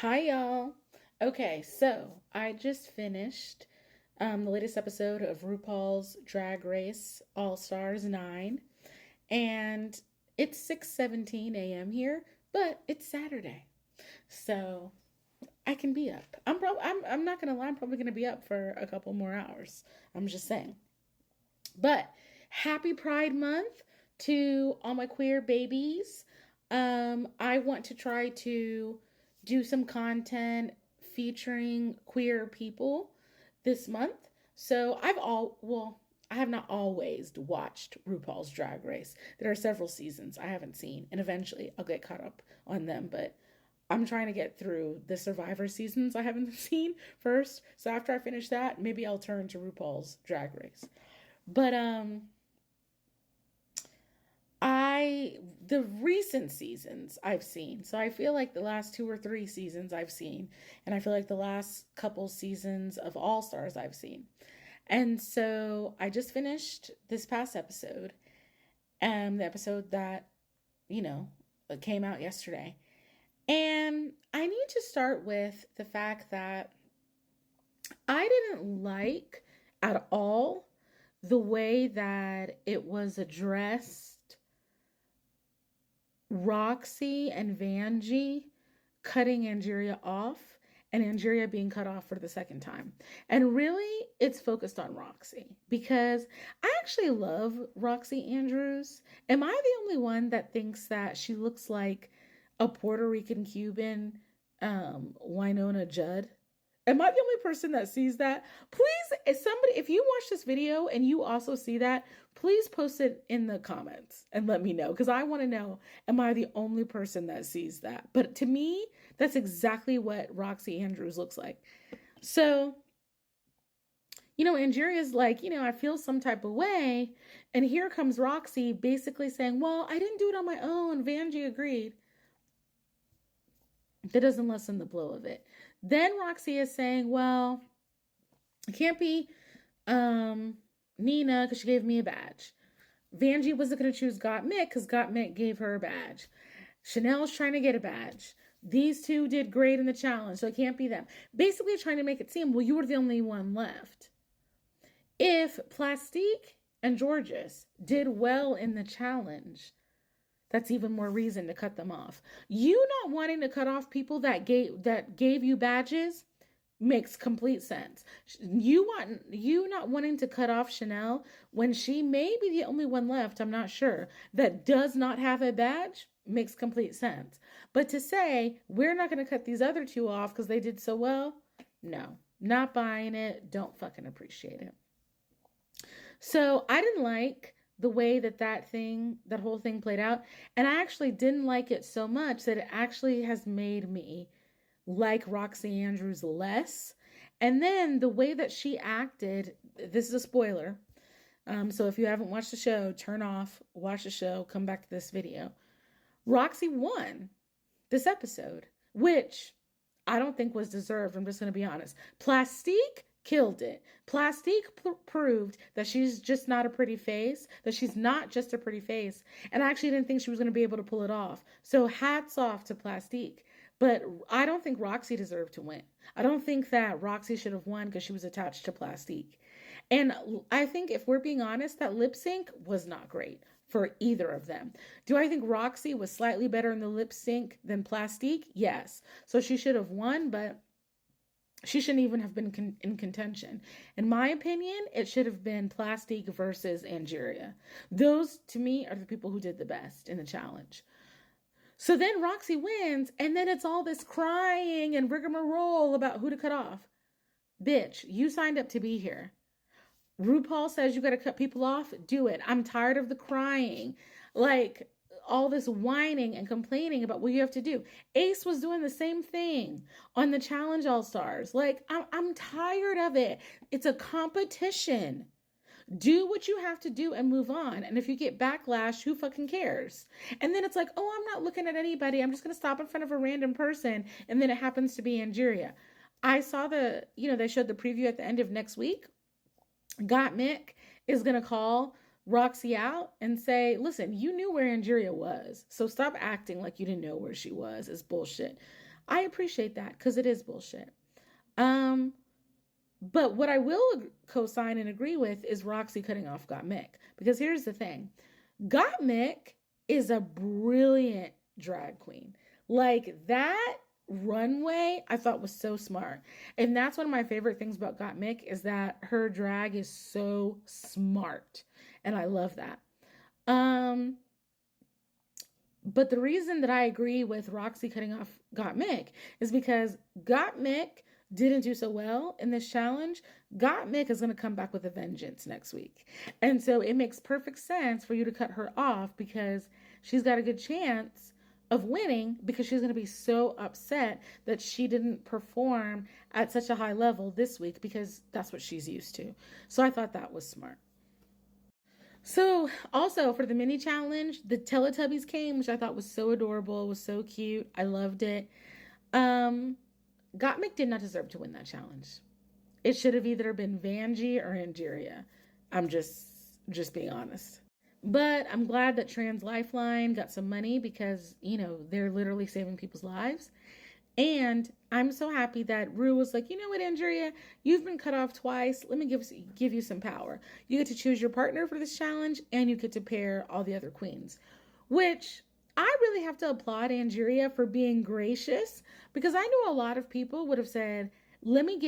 Hi, y'all. Okay, so I just finished the latest episode of RuPaul's Drag Race All Stars 9, and it's 6:17 a.m. here, but it's Saturday, so I can be up. I'm not gonna lie, I'm probably gonna be up for a couple more hours. I'm just saying. But happy Pride Month to all my queer babies. I want to try to do some content featuring queer people this month. So I have not always watched RuPaul's Drag Race. There are several seasons I haven't seen, and eventually I'll get caught up on them. But I'm trying to get through the Survivor seasons I haven't seen first. So after I finish that, maybe I'll turn to RuPaul's Drag Race. But I the recent seasons I've seen. So I feel like the last two or three seasons I've seen, and I feel like the last couple seasons of All Stars I've seen. And so I just finished this past episode, the episode that, you know, came out yesterday. And I need to start with the fact that I didn't like at all the way that it was addressed, Roxy and Vanjie cutting Angeria off and Angeria being cut off for the second time. And really, it's focused on Roxy because I actually love Roxy Andrews. Am I the only one that thinks that she looks like a Puerto Rican Cuban Winona Judd? Am I the only person that sees that? Please, if you watch this video and you also see that, please post it in the comments and let me know. Because I want to know, am I the only person that sees that? But to me, that's exactly what Roxy Andrews looks like. So, Angeria's like, I feel some type of way. And here comes Roxy basically saying, well, I didn't do it on my own. Vanjie agreed. That doesn't lessen the blow of it. Then Roxy is saying, well, it can't be Nina because she gave me a badge. Vanjie wasn't going to choose Gottmik because Gottmik gave her a badge. Chanel's trying to get a badge. These two did great in the challenge, so it can't be them. Basically trying to make it seem, well, you were the only one left. If Plastique and Georges did well in the challenge, that's even more reason to cut them off. You not wanting to cut off people that gave you badges makes complete sense. You not wanting to cut off Chanel when she may be the only one left, I'm not sure, that does not have a badge makes complete sense. But to say we're not going to cut these other two off because they did so well, no, not buying it. Don't fucking appreciate it. So I didn't like the way that whole thing played out. And I actually didn't like it so much that it actually has made me like Roxy Andrews less. And then the way that she acted, this is a spoiler. So if you haven't watched the show, turn off, watch the show, come back to this video. Roxy won this episode, which I don't think was deserved. I'm just going to be honest. Plastique killed it. Plastique proved that she's just not a pretty face, that she's not just a pretty face. And I actually didn't think she was going to be able to pull it off. So hats off to Plastique. But I don't think Roxy deserved to win. I don't think that Roxy should have won because she was attached to Plastique. And I think if we're being honest, that lip sync was not great for either of them. Do I think Roxy was slightly better in the lip sync than Plastique? Yes. So she should have won, but she shouldn't even have been in contention. In my opinion, it should have been Plastique versus Angeria. Those, to me, are the people who did the best in the challenge. So then Roxy wins, and then it's all this crying and rigmarole about who to cut off. Bitch, you signed up to be here. RuPaul says you got to cut people off. Do it. I'm tired of the crying. Like, all this whining and complaining about what you have to do. Ace was doing the same thing on the Challenge All Stars. Like, I'm tired of it. It's a competition. Do what you have to do and move on. And if you get backlash, who fucking cares? And then it's like, oh, I'm not looking at anybody. I'm just going to stop in front of a random person. And then it happens to be Angeria. I saw they showed the preview at the end of next week. Gottmik is going to call Roxy out and say, listen, you knew where Angeria was. So stop acting like you didn't know where she was. It's bullshit. I appreciate that because it is bullshit. Um, but what I will co-sign and agree with is Roxxxy cutting off Gottmik. Because here's the thing. Gottmik is a brilliant drag queen. Like that runway I thought was so smart. And that's one of my favorite things about Gottmik is that her drag is so smart. And I love that. But the reason that I agree with Roxxxy cutting off Gottmik is because Gottmik didn't do so well in this challenge. Gottmik is going to come back with a vengeance next week. And so it makes perfect sense for you to cut her off because she's got a good chance of winning because she's going to be so upset that she didn't perform at such a high level this week because that's what she's used to. So I thought that was smart. So also for the mini challenge, the Teletubbies came, which I thought was so adorable, was so cute. I loved it. Gottmik did not deserve to win that challenge. It should have either been Vanjie or Angeria. I'm just being honest. But I'm glad that Trans Lifeline got some money because, they're literally saving people's lives. And I'm so happy that Rue was like, you know what, Andrea, you've been cut off twice. Let me give you some power. You get to choose your partner for this challenge, and you get to pair all the other queens, which I really have to applaud Andrea for being gracious because I know a lot of people would have said, let me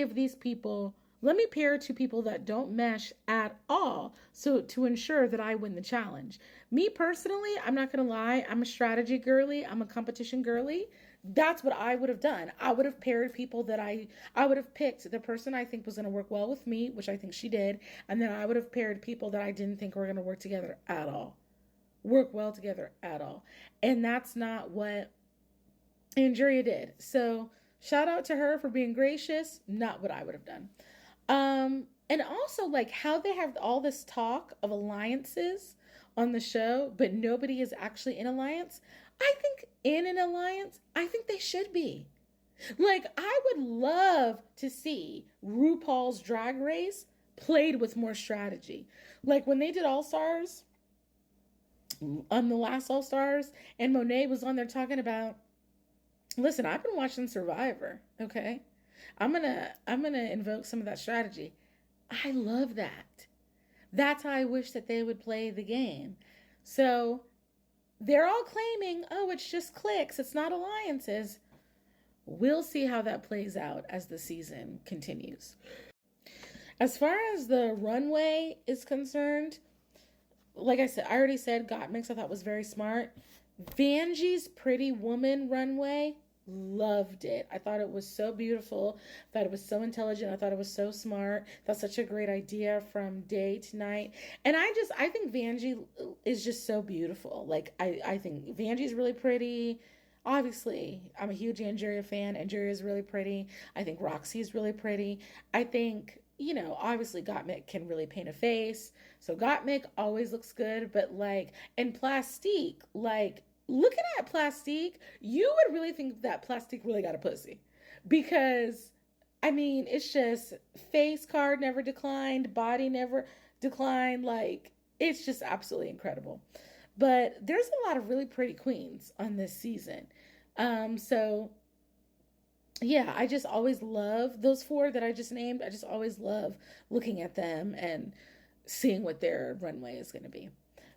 pair two people that don't mesh at all so to ensure that I win the challenge. Me personally, I'm not going to lie, I'm a strategy girly, I'm a competition girly. That's what I would have done. I would have paired people that I would have picked the person I think was going to work well with me, which I think she did, and then I would have paired people that I didn't think were going to work well together at all. And that's not what Andrea did. So shout out to her for being gracious. Not what I would have done. And also like how they have all this talk of alliances on the show, but nobody is actually in alliance. I think in an alliance, I think they should be. Like, I would love to see RuPaul's Drag Race played with more strategy. Like when they did All Stars, on the last All Stars, and Monet was on there talking about, listen, I've been watching Survivor, okay? I'm gonna invoke some of that strategy. I love that. That's how I wish that they would play the game. So they're all claiming, oh, it's just cliques, it's not alliances. We'll see how that plays out as the season continues. As far as the runway is concerned, like I said, I already said Gottmik I thought was very smart. Vanjie's Pretty Woman runway, loved it. I thought it was so beautiful. I thought it was so intelligent. I thought it was so smart. That's such a great idea from day to night. And I think Vanjie is just so beautiful. Like, I think Vanjie's really pretty. Obviously, I'm a huge Angeria fan. Angeria is really pretty. I think Roxxxy is really pretty. I think, obviously Gottmik can really paint a face. So Gottmik always looks good. But and Plastique, looking at Plastique, you would really think that Plastique really got a pussy. Because, it's just face card never declined, body never declined. It's just absolutely incredible. But there's a lot of really pretty queens on this season. So, yeah, I just always love those four that I just named. I just always love looking at them and seeing what their runway is going to be.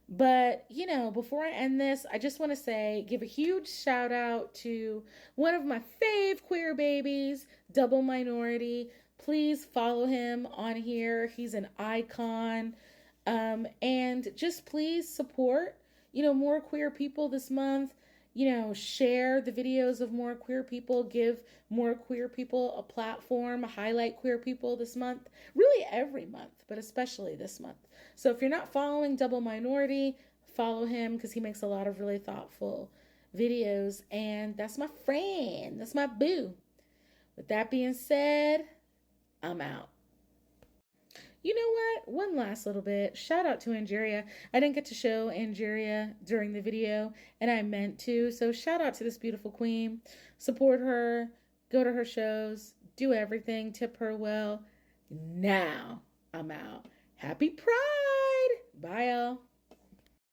But, before I end this, I just want to give a huge shout out to one of my fave queer babies, Double Minority. Please follow him on here. He's an icon. And just please support, more queer people this month. Share the videos of more queer people, give more queer people a platform, highlight queer people this month, really every month, but especially this month. So if you're not following Double Minority, follow him because he makes a lot of really thoughtful videos, and that's my friend, that's my boo. With that being said, I'm out. You know what? One last little bit. Shout out to Angeria. I didn't get to show Angeria during the video, and I meant to. So shout out to this beautiful queen. Support her. Go to her shows. Do everything. Tip her well. Now I'm out. Happy Pride. Bye, y'all.